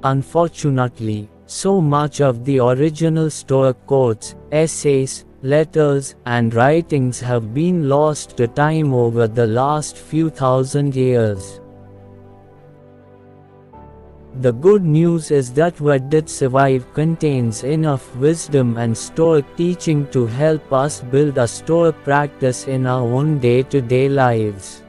Unfortunately, so much of the original Stoic quotes, essays, letters, and writings have been lost to time over the last few thousand years. The good news is that what did survive contains enough wisdom and Stoic teaching to help us build a Stoic practice in our own day-to-day lives.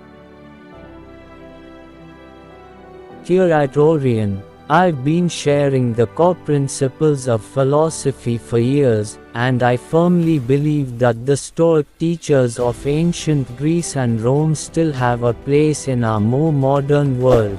Here at Orion, I've been sharing the core principles of philosophy for years, and I firmly believe that the Stoic teachers of ancient Greece and Rome still have a place in our more modern world.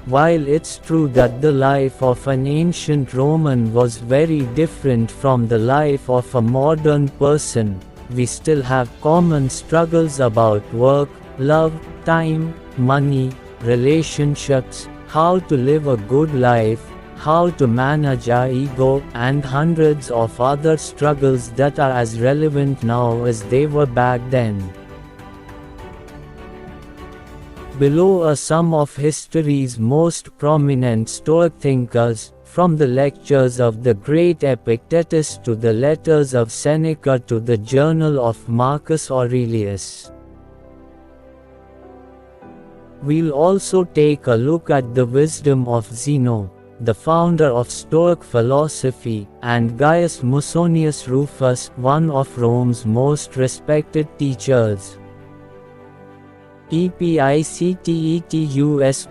While it's true that the life of an ancient Roman was very different from the life of a modern person, we still have common struggles about work, love, time, money, relationships, how to live a good life, how to manage our ego, and hundreds of other struggles that are as relevant now as they were back then. Below are some of history's most prominent Stoic thinkers, from the lectures of the great Epictetus to the letters of Seneca to the journal of Marcus Aurelius. We'll also take a look at the wisdom of Zeno, the founder of Stoic philosophy, and Gaius Musonius Rufus, one of Rome's most respected teachers. Epictetus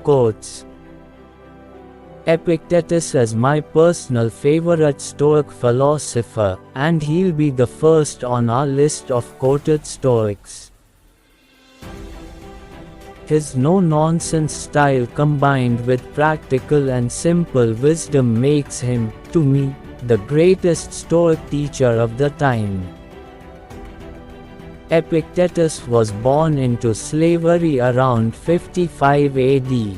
quotes. Epictetus is my personal favorite Stoic philosopher, and he'll be the first on our list of quoted Stoics. His no-nonsense style combined with practical and simple wisdom makes him, to me, the greatest Stoic teacher of the time. Epictetus was born into slavery around 55 AD.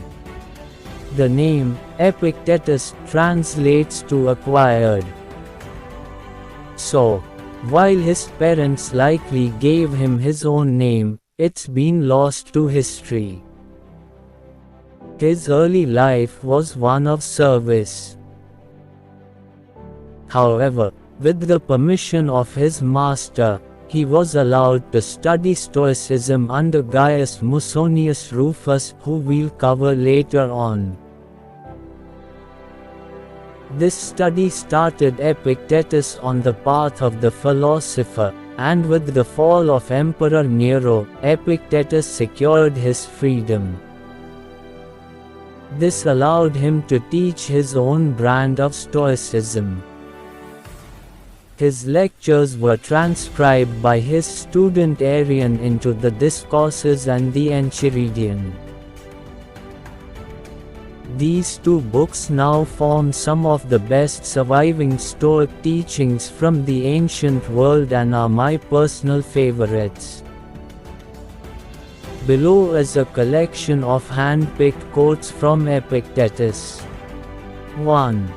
The name, Epictetus, translates to acquired. So, while his parents likely gave him his own name, it's been lost to history. His early life was one of service. However, with the permission of his master, he was allowed to study Stoicism under Gaius Musonius Rufus, who we'll cover later on. This study started Epictetus on the path of the philosopher, and with the fall of Emperor Nero, Epictetus secured his freedom. This allowed him to teach his own brand of Stoicism. His lectures were transcribed by his student Arrian into the Discourses and the Enchiridion. These two books now form some of the best surviving Stoic teachings from the ancient world and are my personal favorites. Below is a collection of hand-picked quotes from Epictetus. 1.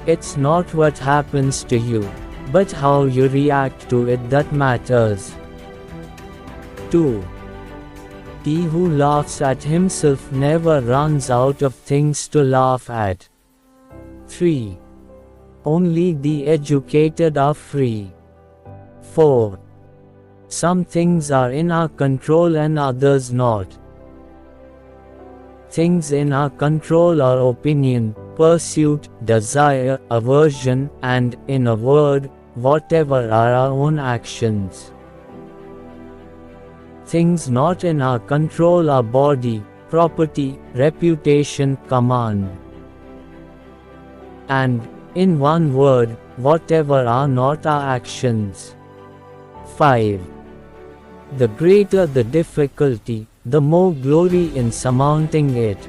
It's not what happens to you, but how you react to it that matters. 2. He who laughs at himself never runs out of things to laugh at. 3. Only the educated are free. 4. Some things are in our control and others not. Things in our control are opinion, pursuit, desire, aversion, and, in a word, whatever are our own actions. Things not in our control are body, property, reputation, command. And, in one word, whatever are not our actions. 5. The greater the difficulty, the more glory in surmounting it.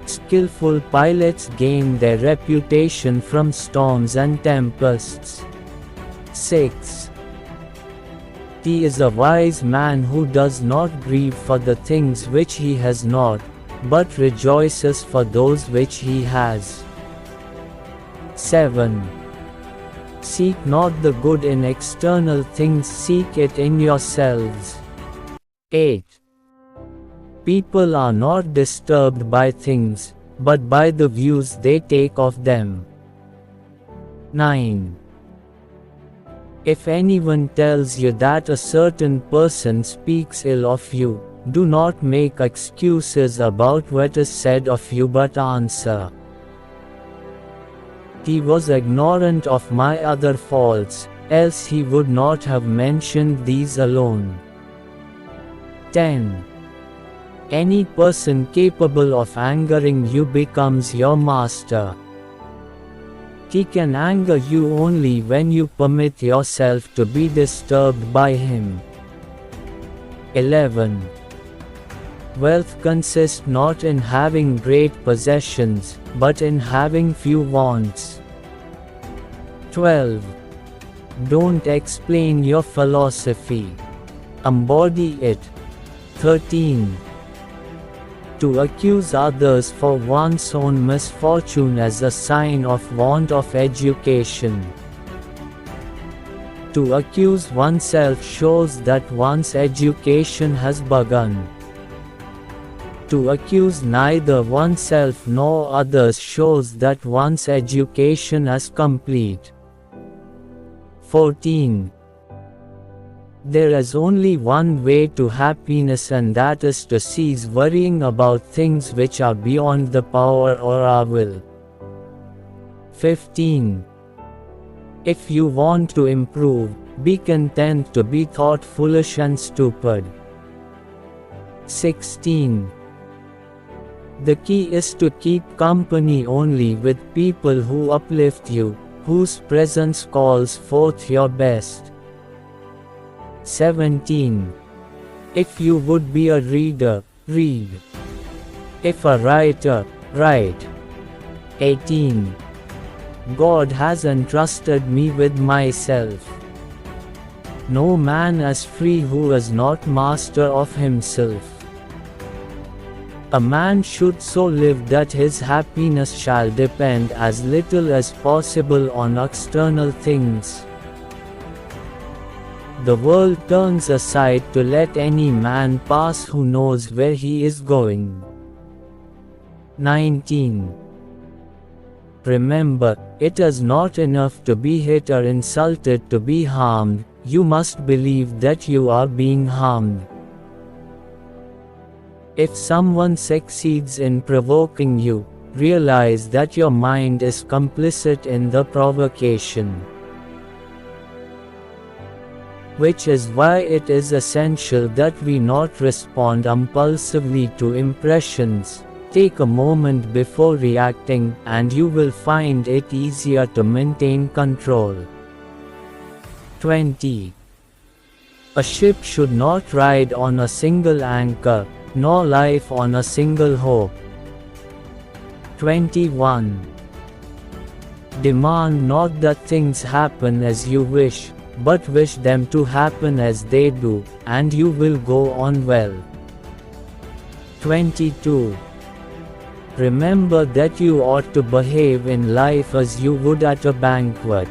Skillful pilots gain their reputation from storms and tempests. 6. He is a wise man who does not grieve for the things which he has not, but rejoices for those which he has. 7. Seek not the good in external things, seek it in yourselves. 8. People are not disturbed by things, but by the views they take of them. 9. If anyone tells you that a certain person speaks ill of you, do not make excuses about what is said of you but answer, "He was ignorant of my other faults, else he would not have mentioned these alone." 10. Any person capable of angering you becomes your master. He can anger you only when you permit yourself to be disturbed by him. 11. Wealth consists not in having great possessions, but in having few wants. 12. Don't explain your philosophy. Embody it. 13. To accuse others for one's own misfortune is a sign of want of education. To accuse oneself shows that one's education has begun. To accuse neither oneself nor others shows that one's education is complete. 14. There is only one way to happiness, and that is to cease worrying about things which are beyond the power or our will. 15. If you want to improve, be content to be thought foolish and stupid. 16. The key is to keep company only with people who uplift you, whose presence calls forth your best. 17. If you would be a reader, read. If a writer, write. 18. God has entrusted me with myself. No man is free who is not master of himself. A man should so live that his happiness shall depend as little as possible on external things. The world turns aside to let any man pass who knows where he is going. 19. Remember, it is not enough to be hit or insulted to be harmed, you must believe that you are being harmed. If someone succeeds in provoking you, realize that your mind is complicit in the provocation. Which is why it is essential that we not respond impulsively to impressions. Take a moment before reacting, and you will find it easier to maintain control. 20. A ship should not ride on a single anchor, nor life on a single hope. 21. Demand not that things happen as you wish, but wish them to happen as they do, and you will go on well. 22. Remember that you ought to behave in life as you would at a banquet.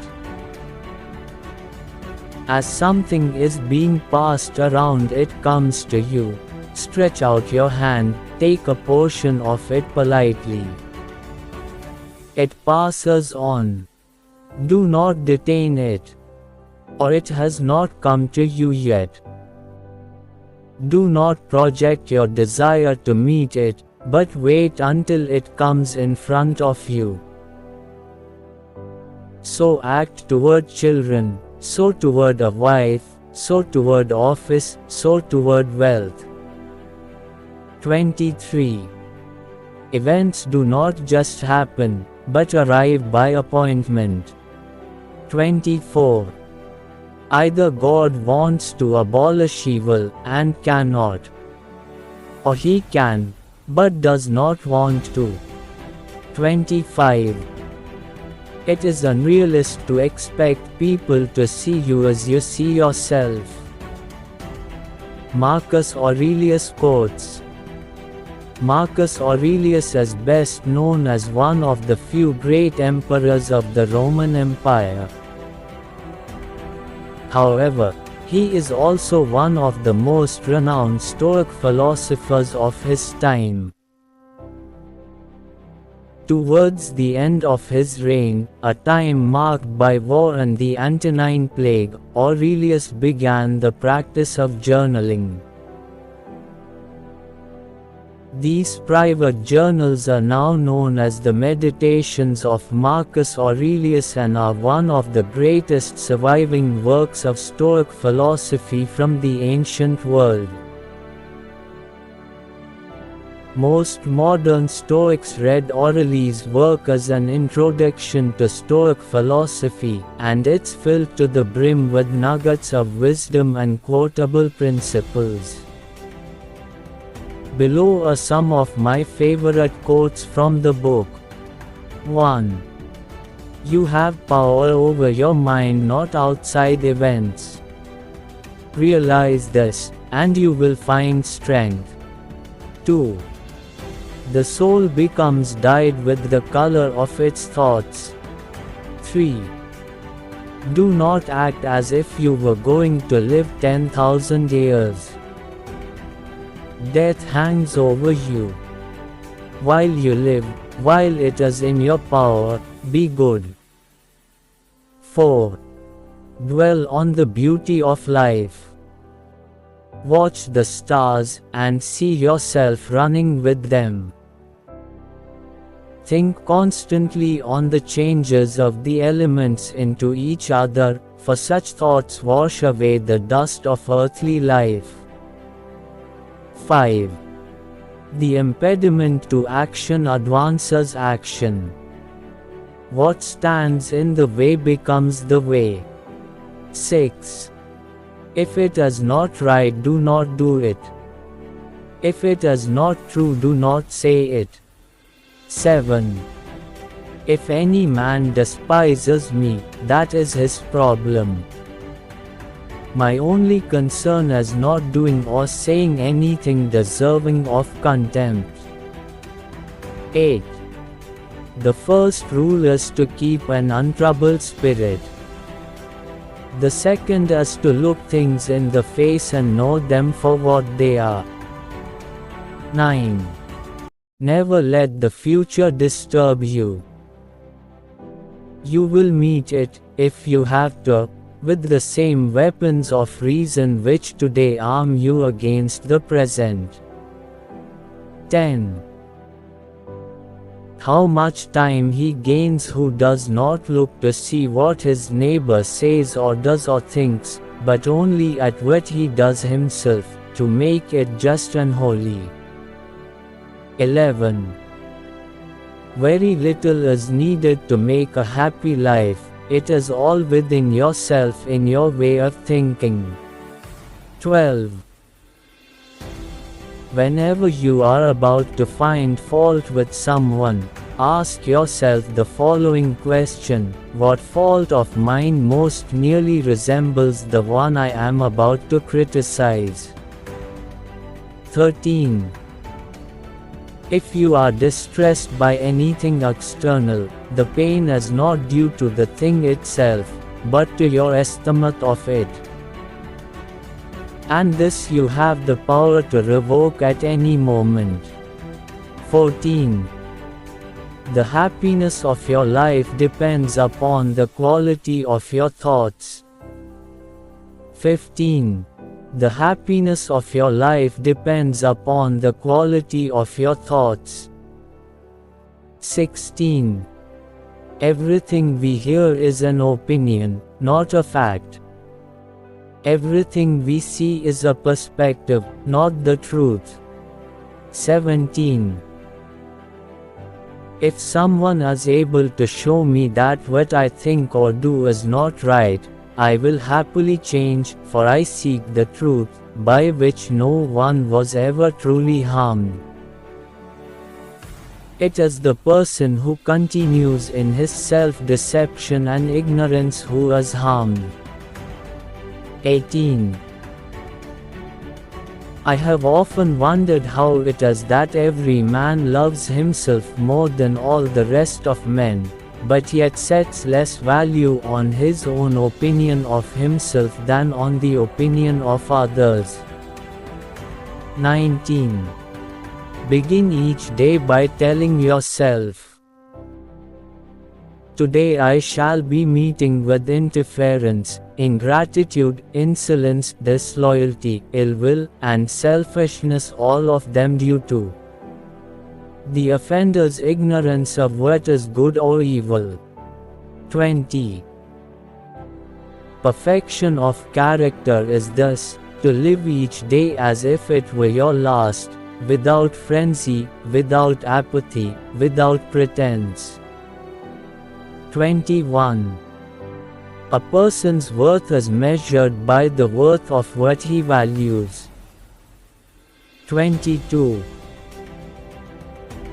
As something is being passed around, it comes to you. Stretch out your hand, take a portion of it politely. It passes on. Do not detain it, or it has not come to you yet. Do not project your desire to meet it, but wait until it comes in front of you. So act toward children, so toward a wife, so toward office, so toward wealth. 23. Events do not just happen, but arrive by appointment. 24. Either God wants to abolish evil, and cannot, or he can, but does not want to. 25. It is unrealistic to expect people to see you as you see yourself. Marcus Aurelius quotes. Marcus Aurelius is best known as one of the few great emperors of the Roman Empire. However, He is also one of the most renowned Stoic philosophers of his time. Towards the end of his reign, a time marked by war and the Antonine Plague, Aurelius began the practice of journaling. These private journals are now known as the Meditations of Marcus Aurelius and are one of the greatest surviving works of Stoic philosophy from the ancient world. Most modern Stoics read Aurelius' work as an introduction to Stoic philosophy, and it's filled to the brim with nuggets of wisdom and quotable principles. Below are some of my favorite quotes from the book. 1. You have power over your mind, not outside events. Realize this, and you will find strength. 2. The soul becomes dyed with the color of its thoughts. 3. Do not act as if you were going to live 10,000 years. Death hangs over you. While you live, while it is in your power, be good. 4. Dwell on the beauty of life. Watch the stars, and see yourself running with them. Think constantly on the changes of the elements into each other, for such thoughts wash away the dust of earthly life. 5. The impediment to action advances action. What stands in the way becomes the way. 6. If it is not right, do not do it. If it is not true, do not say it. 7. If any man despises me, that is his problem. My only concern is not doing or saying anything deserving of contempt. 8. The first rule is to keep an untroubled spirit. The second is to look things in the face and know them for what they are. 9. Never let the future disturb you. You will meet it, if you have to, with the same weapons of reason which today arm you against the present. 10. How much time he gains who does not look to see what his neighbor says or does or thinks, but only at what he does himself, to make it just and holy. 11. Very little is needed to make a happy life. It is all within yourself, in your way of thinking. 12. Whenever you are about to find fault with someone, ask yourself the following question: what fault of mine most nearly resembles the one I am about to criticize? 13. If you are distressed by anything external, the pain is not due to the thing itself, but to your estimate of it. And this you have the power to revoke at any moment. 14. The happiness of your life depends upon the quality of your thoughts. 15. The happiness of your life depends upon the quality of your thoughts. 16. Everything we hear is an opinion, not a fact. Everything we see is a perspective, not the truth. 17. If someone is able to show me that what I think or do is not right, I will happily change, for I seek the truth, by which no one was ever truly harmed. It is the person who continues in his self-deception and ignorance who is harmed. 18. I have often wondered how it is that every man loves himself more than all the rest of men, but yet sets less value on his own opinion of himself than on the opinion of others. 19. Begin each day by telling yourself, "Today I shall be meeting with indifference, ingratitude, insolence, disloyalty, ill will, and selfishness, all of them due to the offender's ignorance of what is good or evil." 20. Perfection of character is thus, to live each day as if it were your last, without frenzy, without apathy, without pretense. 21. A person's worth is measured by the worth of what he values. 22.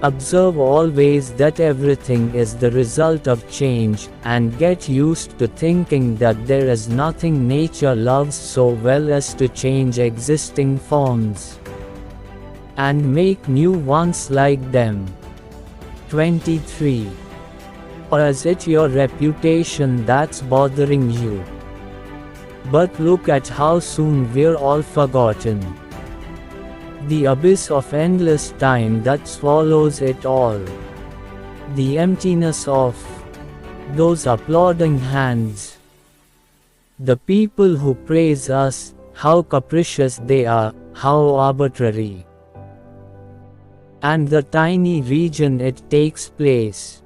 Observe always that everything is the result of change, and get used to thinking that there is nothing nature loves so well as to change existing forms and make new ones like them. 23. Or is it your reputation that's bothering you? But look at how soon we're all forgotten. The abyss of endless time that swallows it all. The emptiness of those applauding hands. The people who praise us, how capricious they are, how arbitrary. And the tiny region it takes place.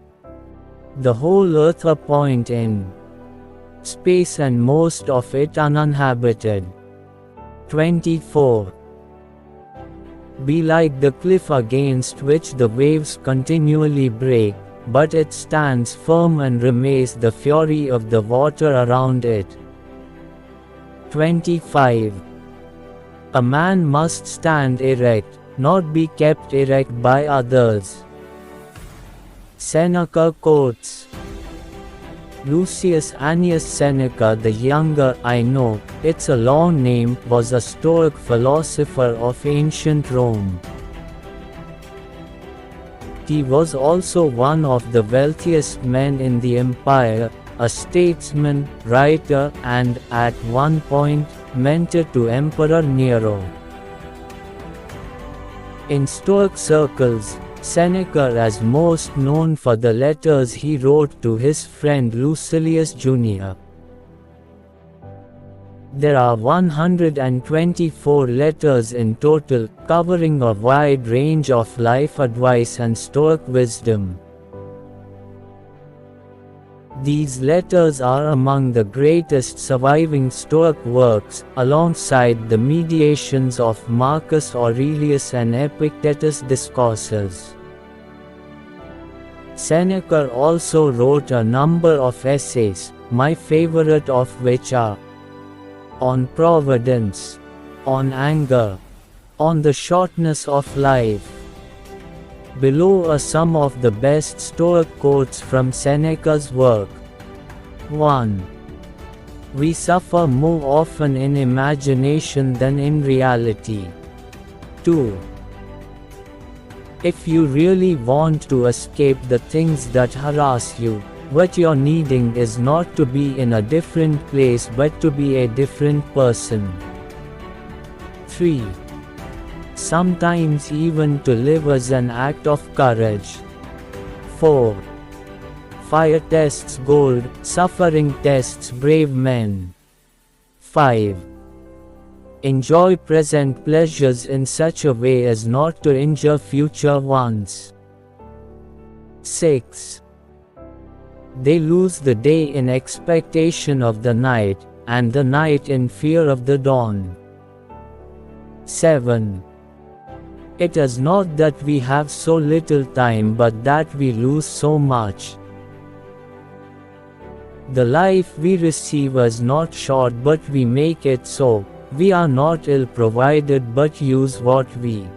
The whole earth a point in space and most of it uninhabited. 24. Be like the cliff against which the waves continually break, but it stands firm and remains the fury of the water around it. 25. A man must stand erect, not be kept erect by others. Seneca quotes Lucius Annius Seneca the Younger, I know, it's a long name, was a Stoic philosopher of ancient Rome. He was also one of the wealthiest men in the empire, a statesman, writer, and, at one point, mentor to Emperor Nero. In Stoic circles, Seneca is most known for the letters he wrote to his friend Lucilius Jr. There are 124 letters in total, covering a wide range of life advice and Stoic wisdom. These letters are among the greatest surviving Stoic works, alongside the meditations of Marcus Aurelius and Epictetus' discourses. Seneca also wrote a number of essays, my favorite of which are on providence, on anger, on the shortness of life. Below are some of the best Stoic quotes from Seneca's work. 1. We suffer more often in imagination than in reality. 2. If you really want to escape the things that harass you, what you're needing is not to be in a different place but to be a different person. 3. Sometimes even to live is an act of courage. 4. Fire tests gold, suffering tests brave men. 5. Enjoy present pleasures in such a way as not to injure future ones. 6. They lose the day in expectation of the night, and the night in fear of the dawn. 7. It is not that we have so little time but that we lose so much. The life we receive is not short but we make it so. We are not ill provided but use what we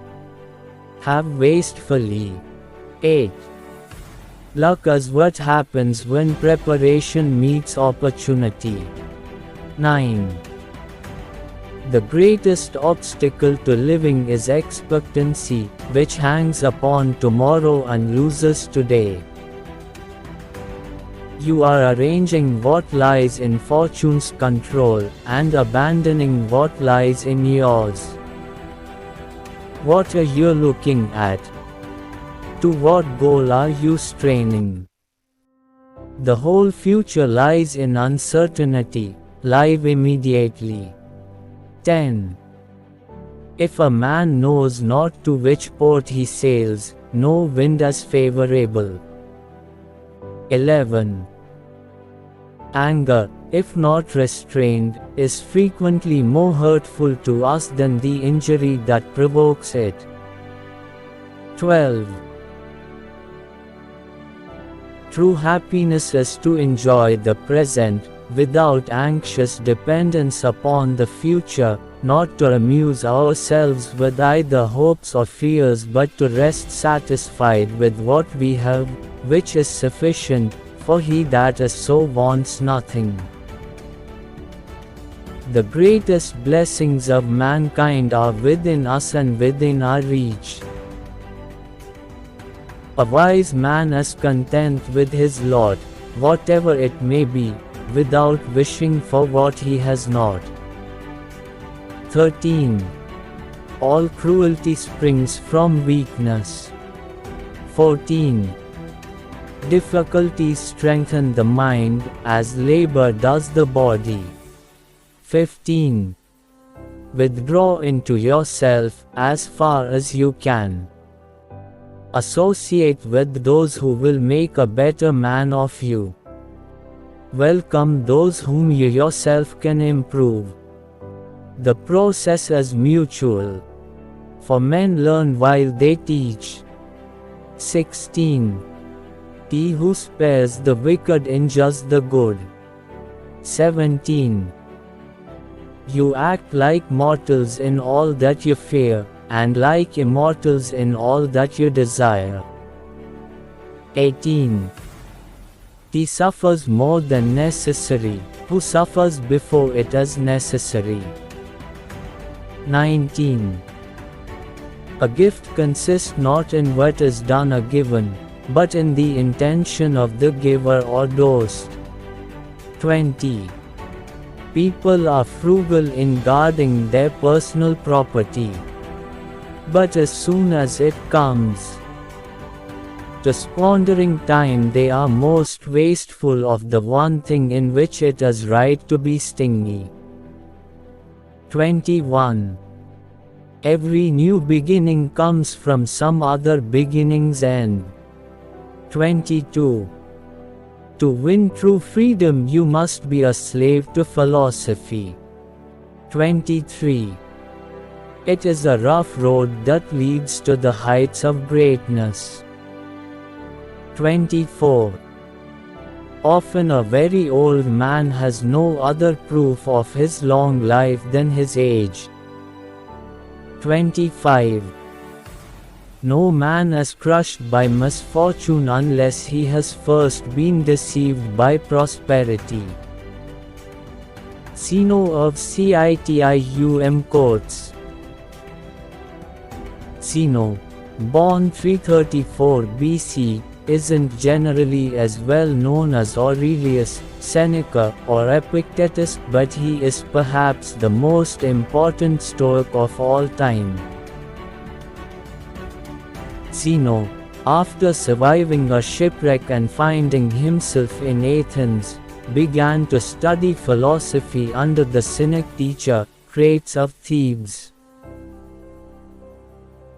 have wastefully. 8. Luck is what happens when preparation meets opportunity. 9. The greatest obstacle to living is expectancy, which hangs upon tomorrow and loses today. You are arranging what lies in fortune's control, and abandoning what lies in yours. What are you looking at? To what goal are you straining? The whole future lies in uncertainty. Live immediately. 10. If a man knows not to which port he sails, no wind is favorable. 11. Anger, if not restrained, is frequently more hurtful to us than the injury that provokes it. 12. True happiness is to enjoy the present, without anxious dependence upon the future, not to amuse ourselves with either hopes or fears but to rest satisfied with what we have, which is sufficient, for he that is so wants nothing. The greatest blessings of mankind are within us and within our reach. A wise man is content with his lot, whatever it may be, without wishing for what he has not. 13. All cruelty springs from weakness. 14. Difficulties strengthen the mind, as labor does the body. 15. Withdraw into yourself, as far as you can. Associate with those who will make a better man of you. Welcome those whom you yourself can improve. The process is mutual, for men learn while they teach. 16. He who spares the wicked injures the good. 17. You act like mortals in all that you fear, and like immortals in all that you desire. 18. He suffers more than necessary, who suffers before it is necessary. 19. A gift consists not in what is done or given, but in the intention of the giver or host. 20. People are frugal in guarding their personal property, but as soon as it comes to squandering time, they are most wasteful of the one thing in which it is right to be stingy. 21. Every new beginning comes from some other beginning's end. 22. To win true freedom you must be a slave to philosophy. 23. It is a rough road that leads to the heights of greatness. 24. Often a very old man has no other proof of his long life than his age. 25. No man is crushed by misfortune unless he has first been deceived by prosperity. Zeno of Citium quotes. Zeno, born 334 BC, isn't generally as well known as Aurelius, Seneca, or Epictetus, but he is perhaps the most important Stoic of all time. Zeno, after surviving a shipwreck and finding himself in Athens, began to study philosophy under the Cynic teacher, Crates of Thebes.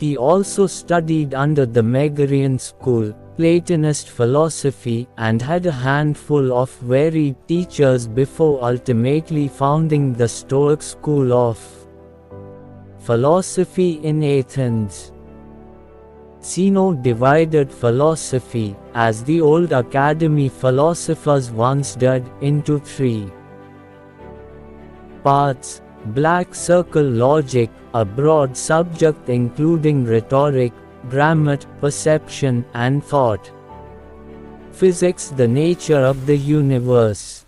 He also studied under the Megarian school, Platonist philosophy, and had a handful of varied teachers before ultimately founding the Stoic school of philosophy in Athens. Zeno divided philosophy, as the old academy philosophers once did, into three parts: black circle logic, a broad subject including rhetoric, grammar, perception, and thought; physics, the nature of the universe;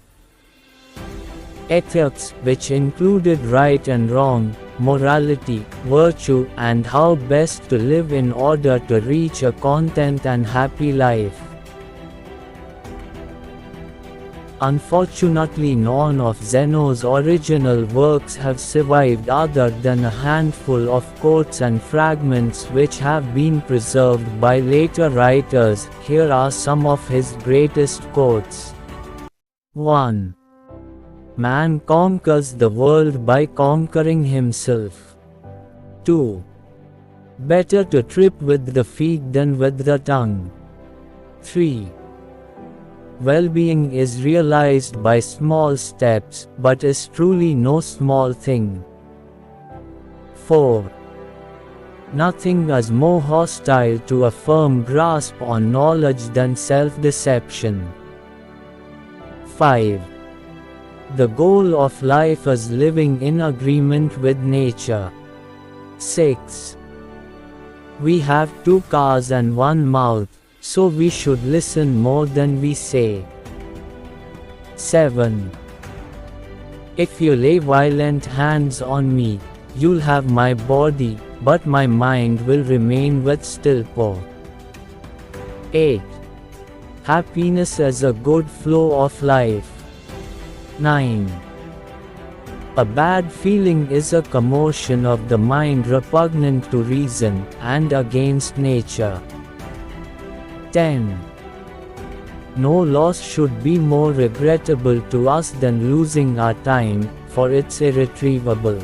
ethics, which included right and wrong, morality, virtue, and how best to live in order to reach a content and happy life. Unfortunately, none of Zeno's original works have survived other than a handful of quotes and fragments which have been preserved by later writers. Here are some of his greatest quotes. 1. Man conquers the world by conquering himself. 2. Better to trip with the feet than with the tongue. 3. Well-being is realized by small steps, but is truly no small thing. 4. Nothing is more hostile to a firm grasp on knowledge than self-deception. 5. The goal of life is living in agreement with nature. 6. We have 2 cars and 1 mouth, so we should listen more than we say. 7. If you lay violent hands on me, you'll have my body, but my mind will remain with stillpoor. 8. Happiness is a good flow of life. 9. A bad feeling is a commotion of the mind repugnant to reason, and against nature. 10. No loss should be more regrettable to us than losing our time, for it's irretrievable.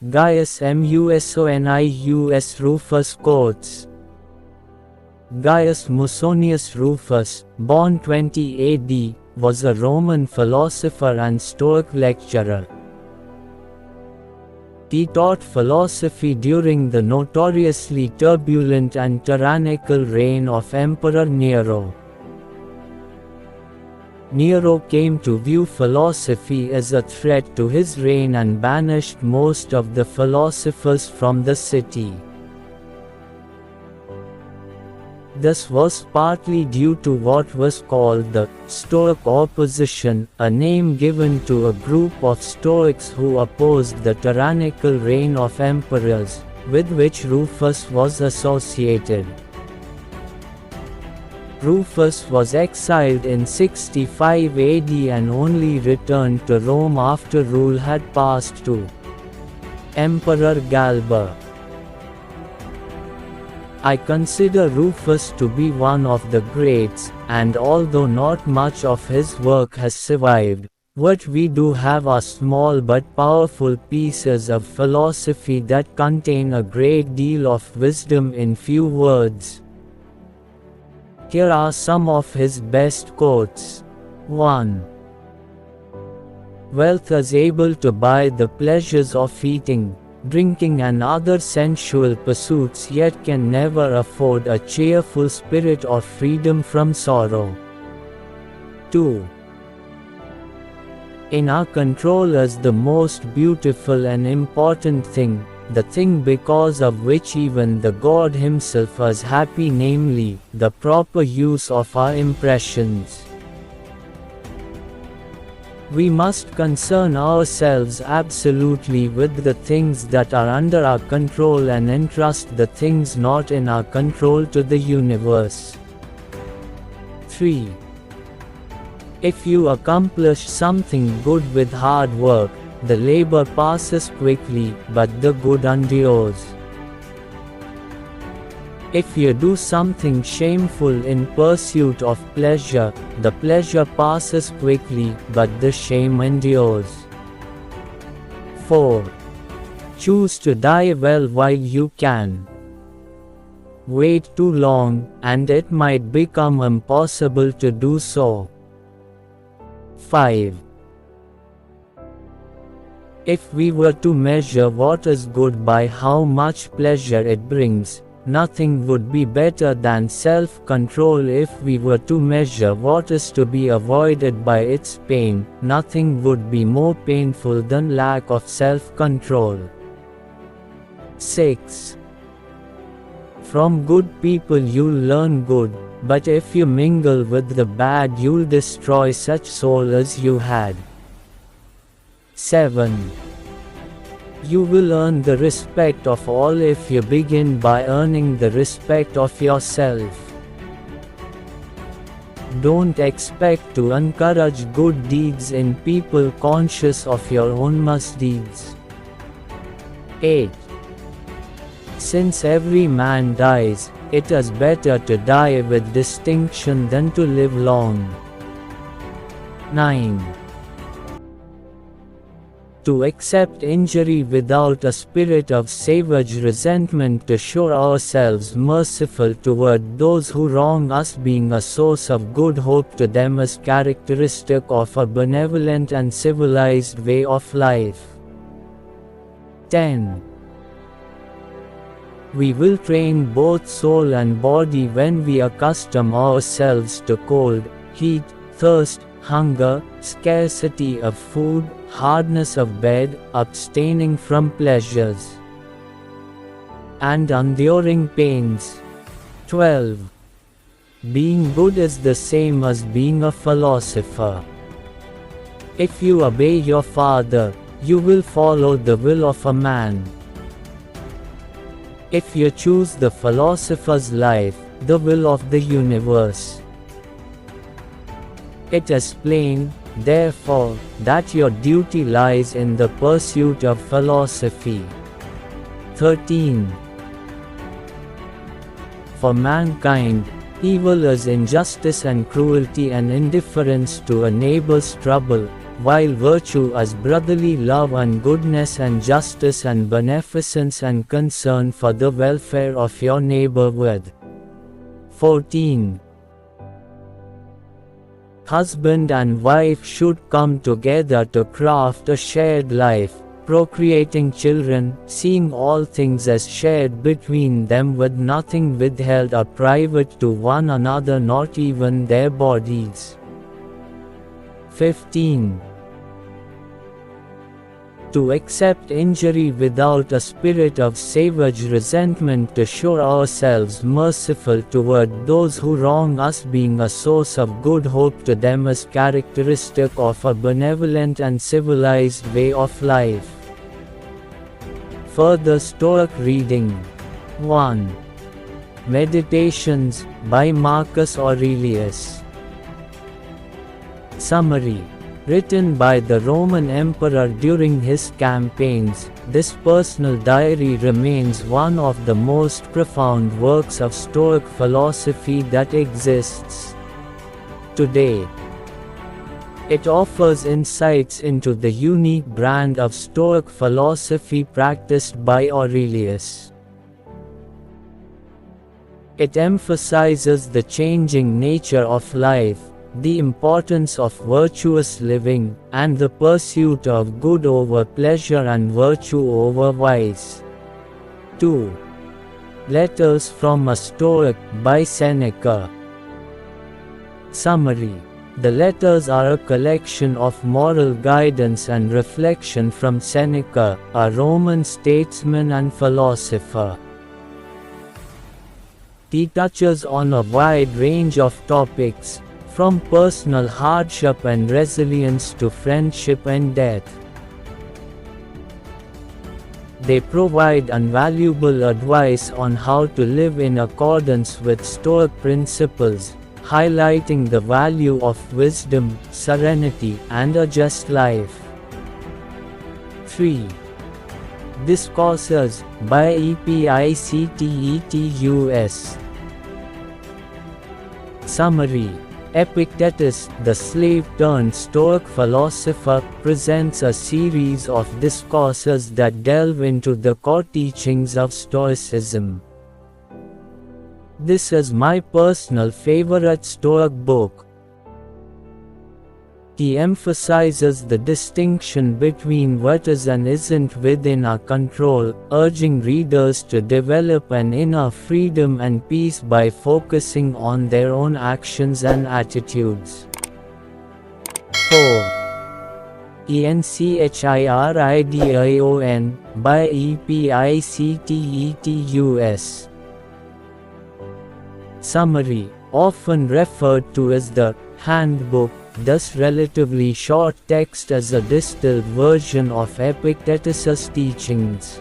Gaius Musonius Rufus quotes. Gaius Musonius Rufus, born 20 AD, was a Roman philosopher and Stoic lecturer. He taught philosophy during the notoriously turbulent and tyrannical reign of Emperor Nero. Nero came to view philosophy as a threat to his reign and banished most of the philosophers from the city. This was partly due to what was called the Stoic opposition, a name given to a group of Stoics who opposed the tyrannical reign of emperors, with which Rufus was associated. Rufus was exiled in 65 AD and only returned to Rome after rule had passed to Emperor Galba. I consider Rufus to be one of the greats, and although not much of his work has survived, what we do have are small but powerful pieces of philosophy that contain a great deal of wisdom in few words. Here are some of his best quotes. 1. Wealth is able to buy the pleasures of eating, drinking and other sensual pursuits, yet can never afford a cheerful spirit or freedom from sorrow. 2. In our control is the most beautiful and important thing, the thing because of which even the God himself is happy, namely, the proper use of our impressions. We must concern ourselves absolutely with the things that are under our control and entrust the things not in our control to the universe. 3. If you accomplish something good with hard work, the labor passes quickly, but the good endures. If you do something shameful in pursuit of pleasure, the pleasure passes quickly, but the shame endures. 4. Choose to die well while you can. Wait too long, and it might become impossible to do so. 5. If we were to measure what is good by how much pleasure it brings, nothing would be better than self-control. If we were to measure what is to be avoided by its pain, nothing would be more painful than lack of self-control. 6. From good people you'll learn good, but if you mingle with the bad you'll destroy such soul as you had. 7. You will earn the respect of all if you begin by earning the respect of yourself. don't expect to encourage good deeds in people conscious of your own misdeeds. 8. Since every man dies, it is better to die with distinction than to live long. 9. To accept injury without a spirit of savage resentment, to show ourselves merciful toward those who wrong us, being a source of good hope to them, is characteristic of a benevolent and civilized way of life. 10. We will train both soul and body when we accustom ourselves to cold, heat, thirst, hunger, scarcity of food, hardness of bed, abstaining from pleasures, and enduring pains. 12. Being good is the same as being a philosopher. If you obey your father, you will follow the will of a man. If you choose the philosopher's life, the will of the universe. It is plain, therefore, that your duty lies in the pursuit of philosophy. 13. For mankind, evil is injustice and cruelty and indifference to a neighbor's trouble, while virtue is brotherly love and goodness and justice and beneficence and concern for the welfare of your neighborhood. 14. Husband and wife should come together to craft a shared life, procreating children, seeing all things as shared between them, with nothing withheld or private to one another, not even their bodies. 15. To accept injury without a spirit of savage resentment, to show ourselves merciful toward those who wrong us, being a source of good hope to them, is characteristic of a benevolent and civilized way of life. Further Stoic reading. 1. Meditations, by Marcus Aurelius. Summary. Written by the Roman Emperor during his campaigns, this personal diary remains one of the most profound works of Stoic philosophy that exists today. It offers insights into the unique brand of Stoic philosophy practiced by Aurelius. It emphasizes the changing nature of life, the importance of virtuous living, and the pursuit of good over pleasure and virtue over vice. 2. Letters from a Stoic, by Seneca. Summary. The letters are a collection of moral guidance and reflection from Seneca, a Roman statesman and philosopher. He touches on a wide range of topics, from personal hardship and resilience to friendship and death. They provide invaluable advice on how to live in accordance with Stoic principles, highlighting the value of wisdom, serenity, and a just life. 3. Discourses, by Epictetus. Summary. Epictetus, the slave-turned-Stoic philosopher, presents a series of discourses that delve into the core teachings of Stoicism. This is my personal favorite Stoic book. He emphasizes the distinction between what is and isn't within our control, urging readers to develop an inner freedom and peace by focusing on their own actions and attitudes. 4. Enchiridion, by Epictetus. Summary. Often referred to as the handbook, this relatively short text is a distilled version of Epictetus's teachings.